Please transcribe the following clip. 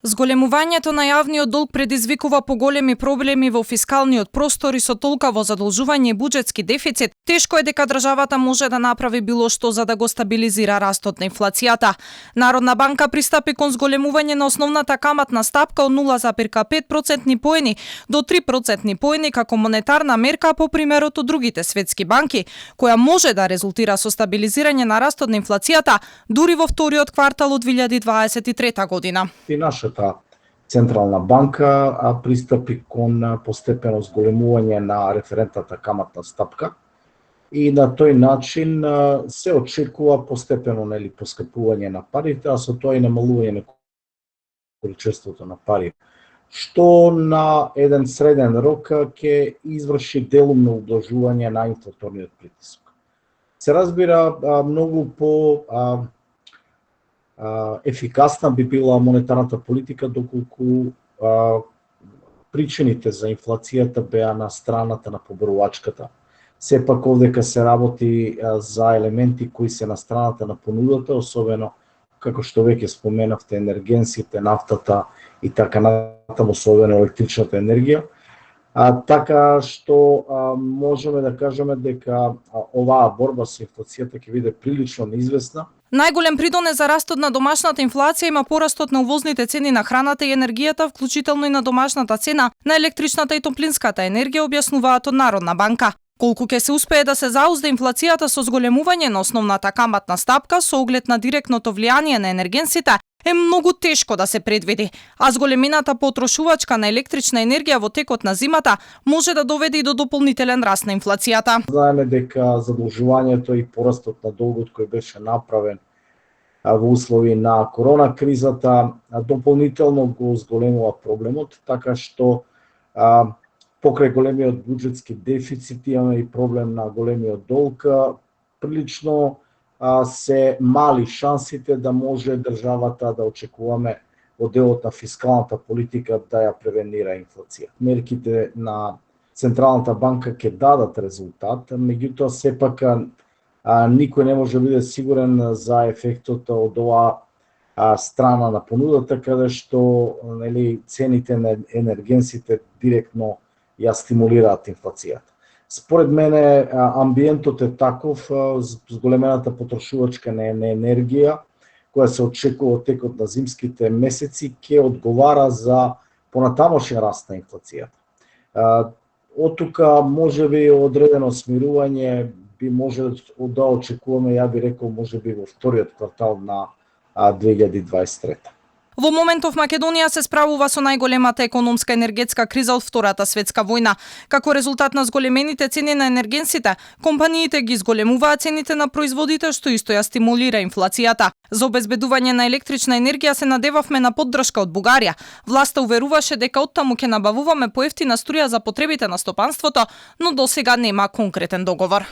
Зголемувањето на јавниот долг предизвикува поголеми проблеми во фискалниот простор и со толкаво задолжување и буџетски дефицит, тешко е дека државата може да направи било што за да го стабилизира растот на инфлацијата. Народна банка пристапи кон зголемување на основната каматна стапка од 0,5% поени до 3% поени како монетарна мерка по примерот од другите светски банки, која може да резултира со стабилизирање на растот на инфлацијата дури во вториот квартал од 2023 година. Централна банка пристапи кон постепено зголемување на референтната каматна стапка и на тој начин се очекува постепено поскапување на парите, а со тоа и намалување на количеството на пари, што на еден среден рок ќе изврши делумно убlažување на инфлаторниот притисок. Се разбира, многу по ефикасна би била монетарната политика доколку причините за инфлацијата беа на страната на побарувачката. Сепак овдека се работи за елементи кои се на страната на понудата, особено како што веќе споменавте енергенсите, нафтата и така натаму, особено електричната енергија. Така што можеме да кажеме дека оваа борба со инфлацијата ќе биде прилично неизвестна. Најголем придонес за растот на домашната инфлација има порастот на увозните цени на храната и енергијата, вклучително и на домашната цена на електричната и топлинската енергија, објаснуваат од Народна банка. Колку ќе се успее да се заузда инфлацијата со зголемување на основната каматна стапка со оглед на директното влијание на енергенсите е многу тешко да се предвиди, а зголемената потрошувачка на електрична енергија во текот на зимата може да доведе и до дополнителен раст на инфлацијата. Знаеме дека задолжувањето и порастот на долгот кој беше направен во услови на корона кризата дополнително го зголемува проблемот, така што покрај големиот буџетски дефицит имаме и проблем на големиот долг, прилично се мали шансите да може државата да очекуваме од делот на фискалната политика да ја превенира инфлација. Мерките на Централната банка ќе дадат резултат, меѓутоа сепак никој не може да биде сигурен за ефектот од оваа страна на понудата, каде што цените на енергенсите директно ја стимулираат инфлацијата. Според мене амбиентот е таков, зголемената потрошувачка на енергија, која се очекува од текот на зимските месеци, ќе одговара за понатамошен раст на инфлацијата. Од тука можеби одредено смирување би може да очекуваме, ја би рекол, можеби во вториот квартал на 2023. Во моментов Македонија се справува со најголемата економска енергетска криза од Втората светска војна. Како резултат на зголемените цени на енергенсите, компаниите ги зголемуваат цените на производите, што исто ја стимулира инфлацијата. За обезбедување на електрична енергија се надевавме на поддршка од Бугарија. Власта уверуваше дека оттаму ќе набавуваме поевтина струја за потребите на стопанството, но досега нема конкретен договор.